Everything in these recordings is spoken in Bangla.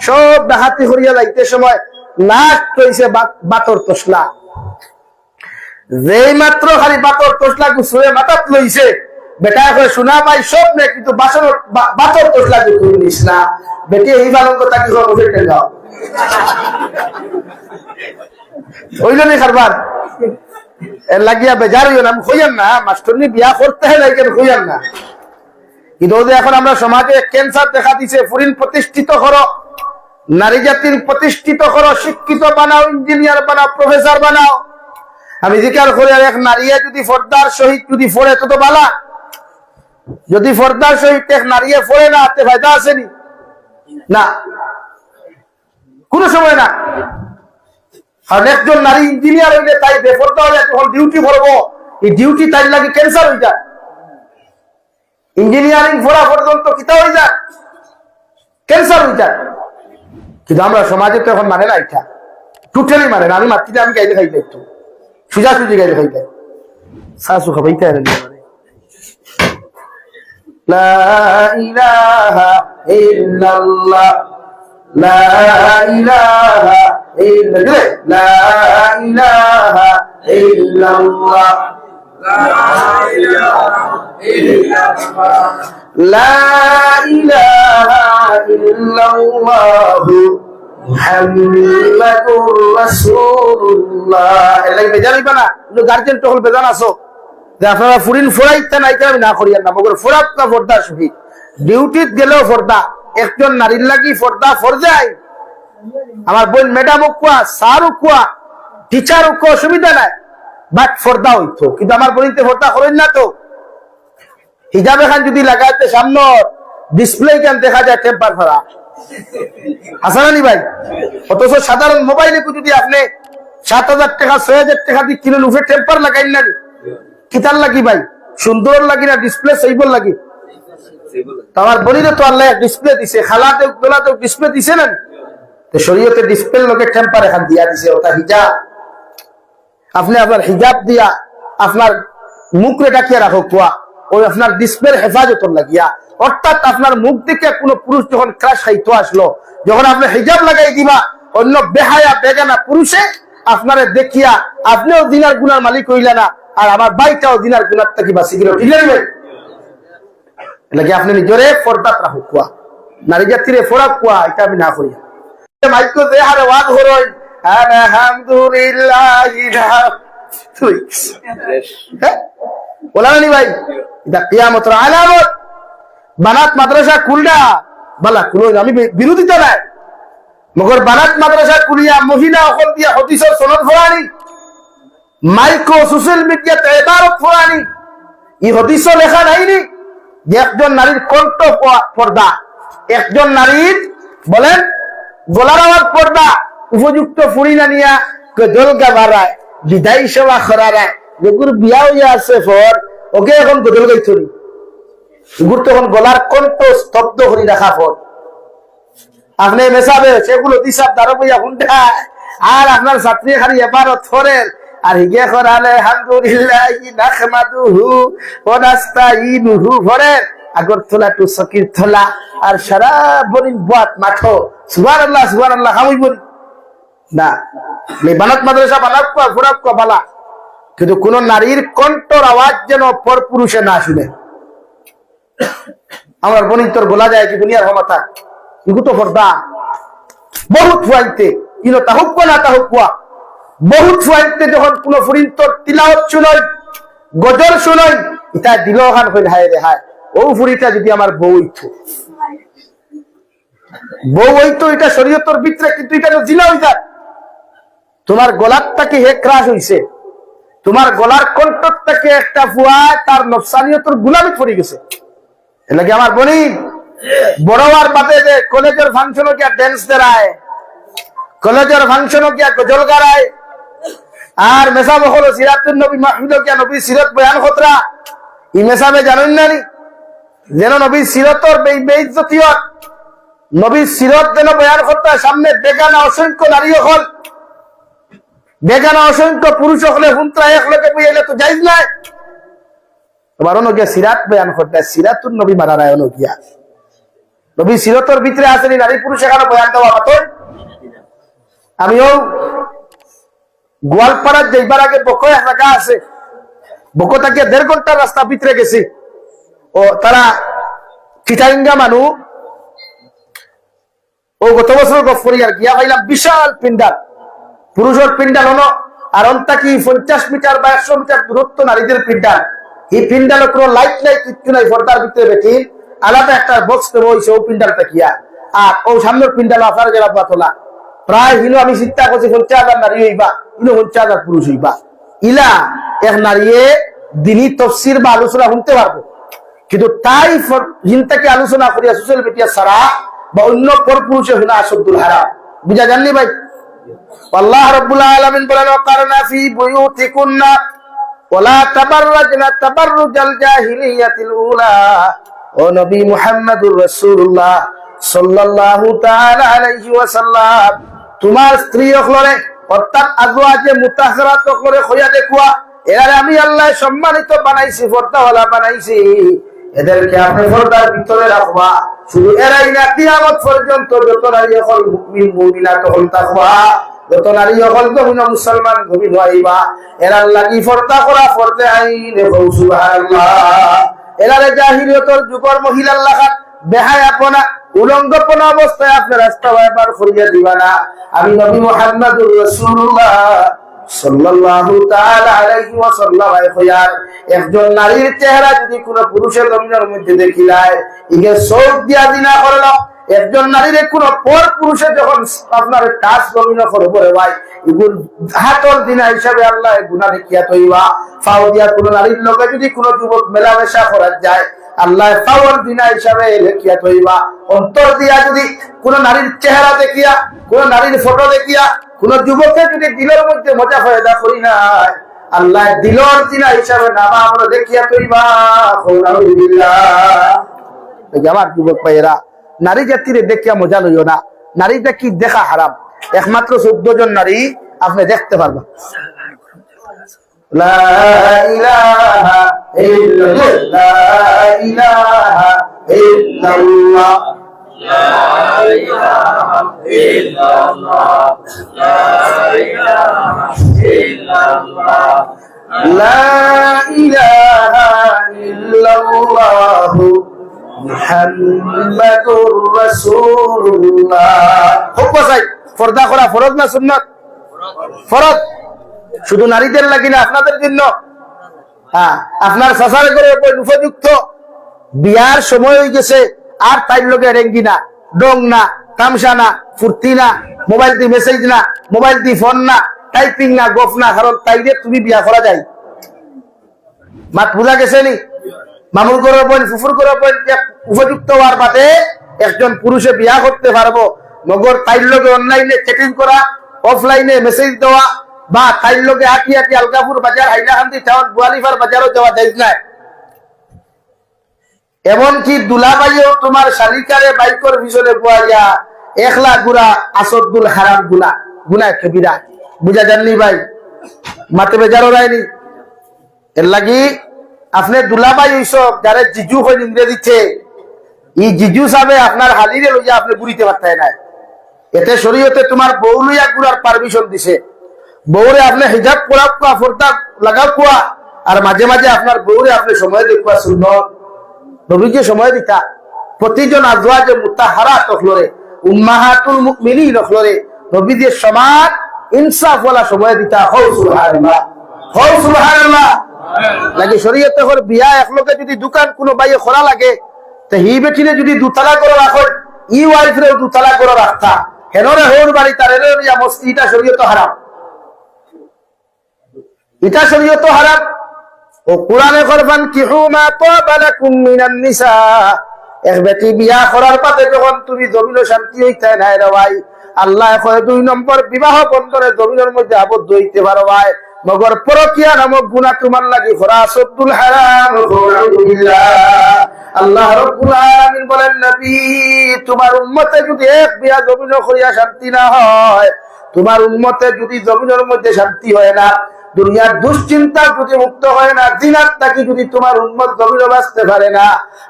সব ডাহাতি করিয়া যাইতে সময় নাক কইছে বাতর তসলা, যেই মাত্র খালি বাতর তসলা গুছুয়ে মাথাত লইছে, বেটা কয় শোনা ভাই সব নে, কিন্তু বাতর তসলা গুছুই নিস না। বেটি এই বালন কথা কি করবো গাও ওই জন্যই খারবার এর লাগিয়া বেজার হইও না। আমি হইয়ান না মাস্টরনি বিয়া করতে হয় কেন হইয়ান না, কিন্তু এখন আমরা সমাজে ক্যান্সার দেখা দিছে। ফুরিন প্রতিষ্ঠিত করো, নারী জাতির প্রতিষ্ঠিত করো, শিক্ষিত বানাও, ইঞ্জিনিয়ার বানাও, প্রফেসর বানাও। আমি জিজ্ঞাসা করি আর এক নারীয়ে যদি ফর্দার সহিত যদি ফোড়ে তো তো বালা, যদি ফর্দার সহিত এক নারীয়ে ফোড়ে না হাতে ফায়দা আসেনি না, কোন সময় না। কারণ একজন নারী ইঞ্জিনিয়ার হইলে তাই বেফর্দা হলে তখন ডিউটি করবো, এই ডিউটি তাই লাগে ক্যান্সার হয়ে যায়। ইঞ্জিনিয়ারিং পড়া পর্যন্ত কিতা হয়ে যায়, ক্যান্সার হয়ে যায়। কিন্তু আমরা সমাজে তো এখন মানে না, এটা টোটালি মানে না। আমি মাতৃতে আমি গাইলে খাইলে একটু সুজাসুজি গাইলে খাইলে শাশু খাবাইতে আর লা ইলাহা ইল্লাল্লাহ, লা ইলাহা ইল্লাল্লাহ, লা ইলাহা ইল্লাল্লাহ, লা ইলাহা ইল্লাল্লাহ মুহাম্মাদুর রাসূলুল্লাহ। এলাই বেজান হইবা না, গার্জেন টহল বেজান আছো যে আপনারা ফুরিন ফোরাইতে নাই, আমি না করিয়ান না, মগর ফোরাত না ফর্দা সুখী। ডিউটিত গেলেও ফর্দা, একজন নারীর লাগি ফর্দা ফরজাই। আমার বোন ম্যাডাম কুয়া, স্যার কুয়া, টিচার কুয়া, অসুবিধা নাই, বাট ফর্দা হইতো। কিন্তু আমার বোনিতে ফর্দা করেন না তো। হিজাব এখান যদি লাগাইতে সামনে ডিসপ্লে কেন দেখা যায় টেম্পার ফেরা হাসানি ভাই, অথচ সাধারণ মোবাইলে যদি আপনি 7,000 টাকা 6,000 টাকা দিয়ে কিনেন, উঠে টেম্পার লাগাই না, কিতার লাগি ভাই, সুন্দর লাগি না ডিসপ্লে সেইবল লাগি। আমার বলিলে তো আল্লাহ ডিসপ্লে দিছে, খালাতে গোলাতে ডিসপ্লে দিছে না, তো শরীয়তে ডিসপ্লে লোকে টেম্পার এখান দিয়া দিছে, ওটা হিজাব। আপনি আপনার হিজাব দিয়া আপনার মুখ রেটাকিয়া রাখো কুয়া, ওই আপনার ডিসপ্লের হেফাজতর লাগিয়া। অর্থাৎ আপনার মুখ দিকে কোনো পুরুষ যখন ক্রাশ খাইতো আসলো, যখন আপনি হিজাব লাগাই দিবা, অন্য বেহায়া বেগানা পুরুষে আপনারে দেখিয়া আপনিও দিনার গুনার মালিক হইলা না, আর আমার বাইটাও দিনার গুনার থেকে বাঁচি গেল। ঠিক আছে, লাগে আপনি নিজরে ফর্দাত রাখো কুয়া, নারী জাতিরে ফোরাক কুয়া, এটা আমি না করি। মাইকো যে হারে ওয়াজ হরই আলহামদুলিল্লাহ বলানি ভাই, এটা কিয়ামতের আলামত। বানাত মাদ্রাসা খুলনা বালা খুলো, আমি বিরোধিতা নাই, মগর বানাত মাদ্রাসা খুলিয়া মহিলা অকল দিয়া হদিসের সনদ ফোরানি, মাইক্রো সোশ্যাল মিডিয়াতে ইবারত ফোরানি, এই হদিসও লেখা নাইনি যে একজন নারীর কণ্ঠ পর্দা, একজন নারীর বলেন গলার আওয়াজ পর্দা, উপযুক্ত ফুড়ি না নিয়া গজলগা বাড়ায়, বিদায়ী সভা খরারায়, যেগুর বিয়া হইয়া আছে ফর ওকে এখন গজল গাইছনি, এগুর তখন গলার কণ্ঠ স্তব্ধ করি রাখা ফর। আপনি মেশাবে সেগুলো দিশাব দাঁড়ো বইয়া হুন্ডা, আর আপনার ছাত্রী খালি এবার থরের আর হিগে করালে আলহামদুলিল্লাহ নাহমাদুহু ওয়া নাস্তাইনুহু ফরের আগরতলা টু সকিরতলা, আর সারা বরিন বাত মাঠো সুবহানাল্লাহ সুবহানাল্লাহ হামই বলি না। বানাত মাদ্রাসা বানাক কো ফুরাক কো বালা, কিন্তু কোন নারীর কণ্ঠর আওয়াজ যেন পর পুরুষে না শুনে। আমার বনির তোর বলা যায় কি দুনিয়ার ক্ষমতা ইগু তো ফর্দা বহুত ফুয়াইতে ইনো তাহুক না তাহুকুয়া, বহুত ফুয়াইতে যখন কোন ফুরিন তোর তিলাওয়াত শুনই, গজল শুনই, এটা দিল খান কইল হায় রে হায়, ও ফুরিটা যদি আমার বউ হইতো, বউ হইতো, এটা শরীয়তের ভিতরে, কিন্তু এটা তো জিনা হই যায়। তোমার গলারটাকে হে ক্রাশ হইছে, তোমার গলার কণ্ঠটাকে একটা ফুয়া তার নফসানিয়তের গুলামি পড়ে গেছে। এলাকি আমার বনি বড় আর বাদে যে কলেজের ফাংশনও কি ড্যান্স দেয়, কলেজের ফাংশনও কি গজল গায়, আর মেসাব হলো সিরাতুন নবী মাহমুদও কি নবী সিরত বয়ান খতরা, ই মেসাবে জানেন না নি যেন নবী সিরতর বেইজ্জতিয়ত, নবী সিরত যেন বয়ান খতরা, সামনে বেগানা অসংখ্য নারী হল, বেগানা অসংখ্য পুরুষ হলে হুন্ত্রা এক লোকে বইলে তো যাইজ নাই। তোমার অনুগিয়া সিরাত বয়ান করতে, সিরাতুন নবী মারা রায় অনুগিয়া নবী সিরতর ভিতরে আসেনি নারী পুরুষ এখানে বয়ান দেওয়া হতো। আমিও গোয়ালপাড়ার যাইবার আগে বকো এক জায়গা আছে, বকো থেকে 1.5 ঘন্টার রাস্তা ভিতরে গেছি। ও তারা চিটাঙ্গা মানুষ, ও গত বছর গফরি আর গিয়া পাইলাম বিশাল পিন্ডাল, পুরুষের পিন্ডাল হলো আর অন্তা কি 50 মিটার বা 100 মিটার দূরত্ব নারীদের পিন্ডাল। এই পিন্ডালে কোনো লাইট নাই, কিচ্ছু নাই, পর্দার ভিতরে বেঠি আলাদা একটা বক্স দেবো হয়েছে ও পিন্ডালটা কিয়া। আর ও সামনের পিন্ডাল আসার গেলা তোলা প্রায় হিনো আমি চিন্তা করছি 50,000 নারী হইবা, ইনো 50,000 পুরুষ হইবা। ইলা এক নারীয়ে দিনই তফসির বা আলোচনা শুনতে পারবো, কিন্তু তাই হিনটাকে আলোচনা করিয়া সোশ্যাল মিডিয়া ছাড়া বা অন্য পর পুরুষে শুনা আশদ্দুল হারাম। বুঝা জাননি ভাই? আল্লাহ রাব্বুল আলামিন বলেন ওয়াকারনা ফি বুয়ুতিকুন্না ওয়ালা তাবাররাজনা তাবাররুজাল জাহিলিয়াতিল উলা। ও নবী মুহাম্মদুর রাসূলুল্লাহ সাল্লাল্লাহু তাআলা আলাইহি ওয়াসাল্লাম, তোমার স্ত্রী হলরে অর্থাৎ আজওয়াজে মুতাহহারাত হলরে খোয়া দেখুয়া, এরা আমি আল্লাহ সম্মানিত বানাইছি, পর্দাওয়ালা বানাইছি, এদেরকে আপনি পর্দার ভিতরে রাখবা। শুধু এরাই না, কিয়ামত পর্যন্ত যত নারী হল মুমিন মুমিনাত হল তাকওয়া, যত নারী হল গমিন মুসলমান গমিন হইবা, এরার লাগি পর্দা করা ফরজে আইন। সুবহানাল্লাহ। এরারে জাহিলিয়তের যুগের মহিলার লাগাত বেহায়াপনা উলঙ্গপনা অবস্থায় আপনি রাস্তা ব্যবহার করিয়া দিবা না। আমি নবী মুহাম্মদুর রাসূলুল্লাহ সাল্লাল্লাহু তাআলা আলাইহি ওয়াসাল্লাম কইয়ার, একজন নারীর চেহারা যদি কোনো পুরুষের জমিনের মধ্যে দেখিলায়, ইগে চোখ দিয়া দিনা করলো। একজন নারীর কোনো পর পুরুষে যখন আপনার কাজ জমিন করবো রে ভাই, এগুলো হাতর দিনা হিসাবে আল্লাহ গুনাহ দেখিয়া তৈবা। ফাও দিয়া কোনো নারীর লগে যদি কোনো যুবক মেলামেশা করা যায়, আল্লাহ ফাওয়ার দিনা হিসাবে লেখিয়া তৈবা। অন্তর দিয়া যদি কোনো নারীর চেহারা দেখিয়া, কোন নারীর ফটো দেখিয়া কোন যুবকের যদি দিলের মধ্যে মজা ফায়দা করি নাই, আল্লাহ দিলর দিনা হিসাবে নামা আমরা দেখিয়া তৈবা। আমার যুবক ভাইয়েরা, নারী জাতিরে দেখিয়া মজা লইও না। নারীটা কি দেখা হারাম, একমাত্র 14 জন নারী আপনি দেখতে পারবেন। লা ইলাহা ইল্লাল্লাহ, লা ইলাহা ইল্লাল্লাহ, লা ইলাহা ইল্লাল্লাহ, লা ইলাহা ইল্লাল্লাহ, লা ইলাহা ইল্লাল্লাহ মুহাম্মাদুর রাসূলুল্লাহ। খুব বাসাই পর্দা করা ফরজ না সুন্নাত? ফরজ। শুধু নারীদের লাগি না, আপনাদের জন্য। হ্যাঁ, আপনার সাসার করে উপযুক্ত বিয়ার সময় হয়ে গেছে, আর তাই লোকে রেঙ্গি না, ডং না, তামসা না, ফুর্তি না, মোবাইল দিয়ে মেসেজ না, মোবাইল দিয়ে ফোন না, টাইপিং না, গফ না, কারণ তাইলে তুমি বিয়া করা যায়। মাত বুঝা গেছে নি? মামুর করে বোন, ফুফুর করে বোন উপযুক্ত হওয়ার বাদে একজন পুরুষে বিয়া করতে পারবো, মগর তাইর লোকে অনলাইনে চ্যাটিং করা, অফলাইনে মেসেজ দেওয়া, বা তাইর লোকে হাঁটি হাঁটি আলগাপুর বাজার, হাইলাকান্দি টাউন, বুয়ালিফার বাজারও যাওয়া যায় না। এমনকি দুলাবাইও তোমার শালিকারে বাইকর পিছনে বুয়াইয়া একলা গুড়া আসদ্দুল হারাম গুলা, গুনাহ কবিরা। বুঝা জাননি ভাই? মাতে বেজারও রায়নি। এর লাগি আপনি দুলাবাই এইসব যারা জিজু হয় ইংরেজিতে, এই জিজু সাবে আপনার হালিরে লইয়া আপনি ঘুরিতে পারতেন না। এতে শরীয়তে তোমার বউ লইয়া ঘুরার পারমিশন দিছে। বউরে আপনি হিজাব পরা কোয়া, ফোরদা লাগাও কোয়া, আর মাঝে মাঝে আপনার বউরে আপনি সময় দেখুয়া সুন্নত। নবীকে সময় দিতা প্রতিজন আজওয়াজে মুতাহহারাত হলরে, উম্মাহাতুল মুমিনিন হলরে নবীদের সমান ইনসাফ ওয়ালা সময় দিতা। হও সুবহানাল্লাহ, হও সুবহানাল্লাহ। লাগে শরীয়তে হর বিয়া একলগে যদি দোকান কোনো বাইয়ে খোলা লাগে, তো হি বেটিরে যদি দুতলা করে রাখো, ই ওয়াইফ রে দুতলা করে রাখতা, হেনরে হোর বাড়ি তার এর ইয়া মস্তি, এটা শরীয়ত হারাম, এটা শরীয়ত হারাম। ও কোরআনে ফরমান কিহু মা তাবা লাকুম মিনান নিসা, এক বেটি বিয়া করার পরে যখন তুমি জমিন শান্তি হইতে নাই রে ভাই, আল্লাহ কয় 2 নম্বর বিবাহ বন্ধনে জমিনের মধ্যে আবদ্ধ হইতে পারো ভাই, মগর পরকিয়া নামক গুনাহ তোমার লাগি ফরাসুল হারাম। আল্লাহ রাব্বুল আলামিন বলেন, নবী তোমার উম্মতে যদি এক বিয়া জমিন করিয়া শান্তি না হয়, তোমার উম্মতে যদি জমিনের মধ্যে শান্তি হয় না, দুনিয়ার দুশ্চিন্তা যদি মুক্ত হয় না, জিনাত থাকি যদি তোমার উম্মত জমিন বাঁচতে পারে না,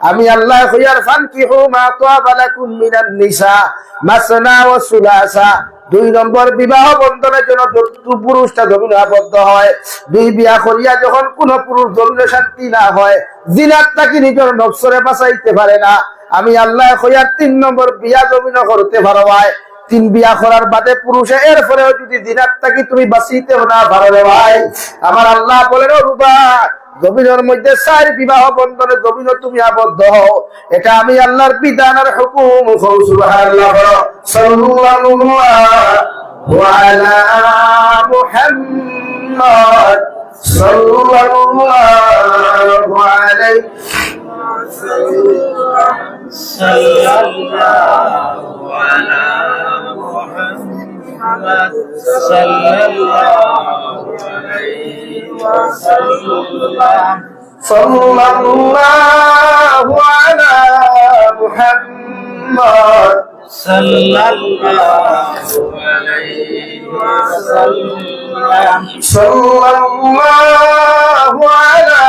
আমি আল্লাহ খুইয়ার ফানকিহু মা তাবা লাকুম মিনান নিসা মাসনা ওয়া সুলাসা। 2 নম্বর বিবাহ বন্ধনের জন্য যত পুরুষটা জমিন আবদ্ধ হয়, 2 বিয়া করিয়া যখন কোন পুরুষ জমিন শান্তি না হয়, জিনাত থাকি নিজের নফসরে বাঁচাইতে পারে না, আমি আল্লাহ খুইয়ার 3 নম্বর বিয়া জমিন করতে পারো ভাই। 3 বিয়া করার বাদে পুরুষে এরপরেও যদি জিনাত থাকি তুমি বাঁচিতে না পারো রে ভাই, আমার আল্লাহ বলেন ও রুবা, জমিনের মধ্যে 4 বিবাহ বন্ধনে জমিন তুমি আবদ্ধ হও, এটা আমি আল্লাহর বিধানের হুকুম। সুবহানাল্লাহ, সাল্লাল্লাহু আলা মুহাম্মদ সাল্লাল্লাহু আলাইহি সাল্লাল্লাহু আলা মুহাম্মদ সাল্লাল্লাহু আলাইহি ওয়াসাল্লাম সাল্লাল্লাহু আলা মুহাম্মদ সাল্লাল্লাহু আলাইহি ওয়াসাল্লাম সাল্লাল্লাহু আলা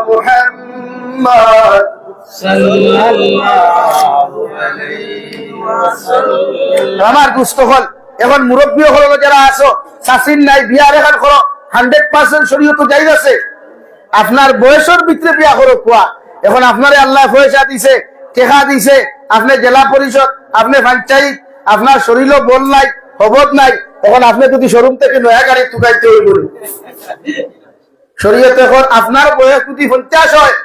মুহাম্মদ সাল্লাল্লাহু আলাইহি ওয়াসাল্লাম। আমার দুস্থ হল এখন মুরব্বী হল যারা আছো, শাসিন নাই বিয়ার এখন করো, 100% শরীয়ত জায়েজ আছে। আপনার বয়সের ভিতরে বিয়া করো কোয়া। এখন আপনারে আল্লাহ পয়সা দিছে, টেকা দিছে, আপনি জেলা পরিষদ, আপনি পঞ্চায়েত, আপনার শরীরও বল নাই, খবর নাই, এখন আপনি যদি শোরুম থেকে নয়া গাড়ি তুকাইতে হইব। শরীয়ত এখন আপনার বয়স যদি 50 হয়,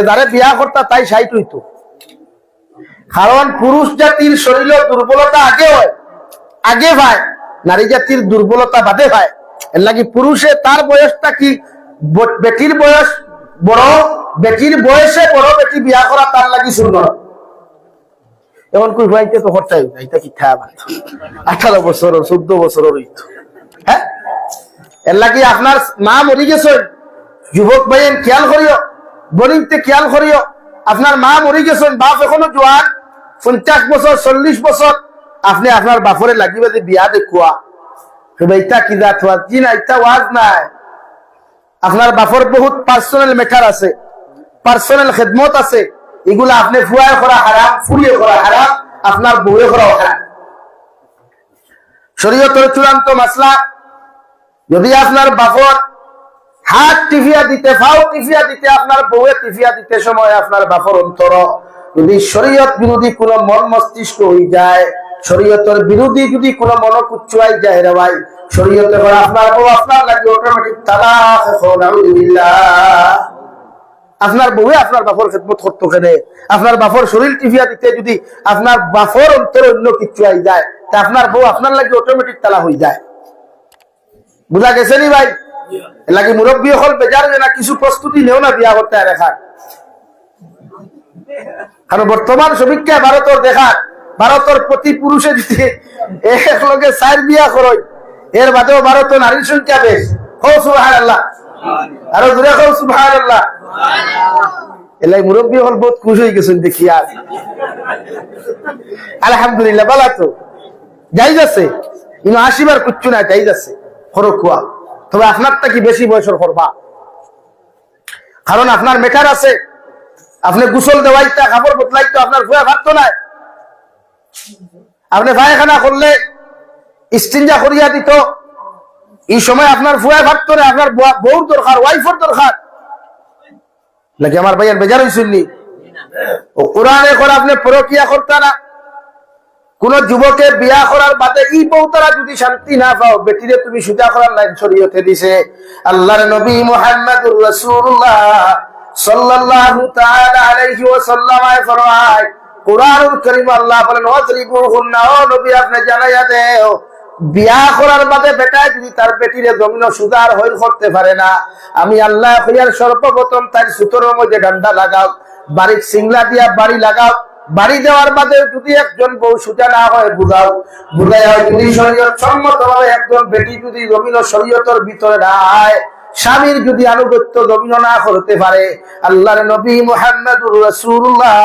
যারা বিয়া করতা তাই 60 হইতো। কারণ পুরুষ জাতির শরীরের দুর্বলতা আগে হয়, আগে ভাই, নারী জাতির দুর্বলতা বাদে ভাই। এর লাগি পুরুষে তার বয়সটা কি, বেটির বয়স বড়, বেটির বয়সে বড় বেটি বিয়া করা তার লাগি সুন্দর। এখন কই ভাইতে তো হরটাই এটা কি খাবা 18 বছর 14 বছর হইতো। হ্যাঁ, এর লাগি আপনার মা মরি গেছেন, যুবক ভাইয়ের খেয়াল করিও, বলিতে খেয়াল করিও, আপনার মা মরি গেছেন, বাপ এখনো জোয়ান, 50 বছর 40 বছর, আপনি আপনার বাপরে লাগিবে যে বিয়া দেখুয়া এটা কি দাঁত জি না, এটা ওয়াজ নাই। আপনার বাপর বহুত পার্সোনাল ম্যাটার আছে, পার্সোনাল খেদমত আছে, এগুলা আপনি ফুয়ায় করা হারাম, ফুরিয়ে করা হারাম, আপনার বউয়ে করা হারাম। শরীয়তের চূড়ান্ত মাসলা, যদি আপনার বাপর হাত টিফিয়া দিতে, ফাও টিফিয়া দিতে, আপনার বউয়ে টিফিয়া দিতে সময় আপনার বাপর অন্তর যদি শরীয়ত বিরোধী কোন মন মস্তিষ্ক হয়ে যায়, শরীয়তের বিরোধী যদি কোন মনকুচ্ছুয়াই যায় রে ভাই, শরীয়তে করে আপনার বউ আপনার লাগে অটোমেটিক তালাক। আপনার বউয়ে আপনার বাপর খেদমত করতো কেন? আপনার বাপর শরীর টিফিয়া দিতে যদি আপনার বাপর অন্তর অন্য কিছু আই যায়, তা আপনার বউ আপনার লাগে অটোমেটিক তালাক হয়ে যায়। বুঝা গেছে নি ভাই? লাগে মুরব্বী হল বেজার না কিছু প্রস্তুতি নেও না বিয়া করতে আর এখন। কারণ বর্তমান সমীক্ষা ভারতের দেখা, ভারতের প্রতি পুরুষে যদি এক লগে 4 বিয়া করই, এর বাদেও ভারতের নারীর সংখ্যা বেশ। হো সুবহানাল্লাহ, আরো জোরে হো সুবহানাল্লাহ। এলাই মুরব্বী হল বহুত খুশি হয়ে গেছেন দেখি। আর আলহামদুলিল্লাহ, ভালো তো জায়েজ আছে, কিন্তু 80 বার কুচ্ছু না, জায়েজ আছে খরচ খোয়া। তবে আপনারটা কি বেশি বয়সের করবা, কারণ আপনার মেটার আছে। আপনি গোসল দেওয়াইতা, কাপড় বদলাইতো, আপনার ভুয়া ভাবতো না। আপনি পায়খানা করলে ইস্তিনজা করিয়া দিত, এই সময় আপনার ভুয়া ভাবতো না। আপনার বউর দরকার, ওয়াইফের দরকার নাকি? আমার ভাইয়ের বেজার হয়েছিলি ও কোরআনে করে আপনি পরকিয়া করতা না। কোন যুবকে বিয়া করার বাদে এই বউ তারা যদি শান্তি না পাও, বেটিরে তুমি সুজা করার লাইন শরীয়তে দিছে আল্লাহর নবী মুহাম্মদুর রাসূলুল্লাহ সাল্লাল্লাহু তাআলা আলাইহি ওয়াসাল্লাম ফরমায়, কুরআনুল কারীম আল্লাহ বলেন ওয়াজরিবুহুন্না, ও নবী আপনি জানাইয়া দেও, বিয়া করার বাদে বেটা যদি তার বেটিরে জমিন সুজার হইল করতে পারে না, আমি আল্লাহ কইয়ার সর্বপ্রথম তার সুতোর মধ্যে ডান্ডা লাগাও, বাড়ির সিংলা দিয়া বাড়ি লাগাও, বাড়ি দেওয়ার বাদে যদি একজন বউ সুজা না হয় বুঝাও, বুঝাই হয় যদি শরীয়ত সম্মত ভাবে একজন বেটি যদি জমিন শরীয়তের ভিতরে না হয়, স্বামীর যদি আনুগত্য জমিন না করতে পারে, আল্লাহর নবী মুহাম্মদুর রাসূলুল্লাহ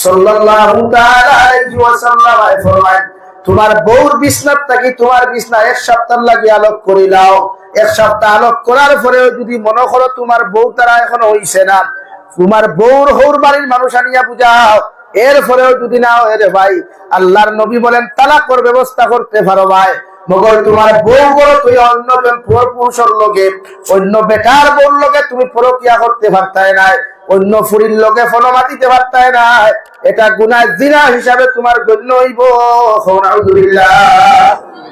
সাল্লাল্লাহু তাআলা আলাইহি ওয়াসাল্লাম ফরমায়, তোমার বউর বিছনার থাকি তোমার বিছনা 1 সপ্তাহ লাগি আলোক করিলাও। 1 সপ্তাহ আলোক করার পরেও যদি মনে করো তোমার বউ তারা এখনো হইছে না, তোমার বউর হৌর বাড়ির মানুষ আনিয়া বুঝাও, এরপরেও যদি না হয় রে ভাই, আল্লাহর নবী বলেন তালাকর ব্যবস্থা করতে পারো ভাই। মগর তোমার বউ বড় তুই অন্যজন পুরুষের লগে, অন্য বেটার বউর লগে তুমি পরকিয়া করতে পারতাই নাই, অন্য ফুরির লগে ফলো মাতিতে পারতাই নাই, এটা গুনাহ জিনা হিসাবে তোমার গণ্য হইব। আলহামদুলিল্লাহ।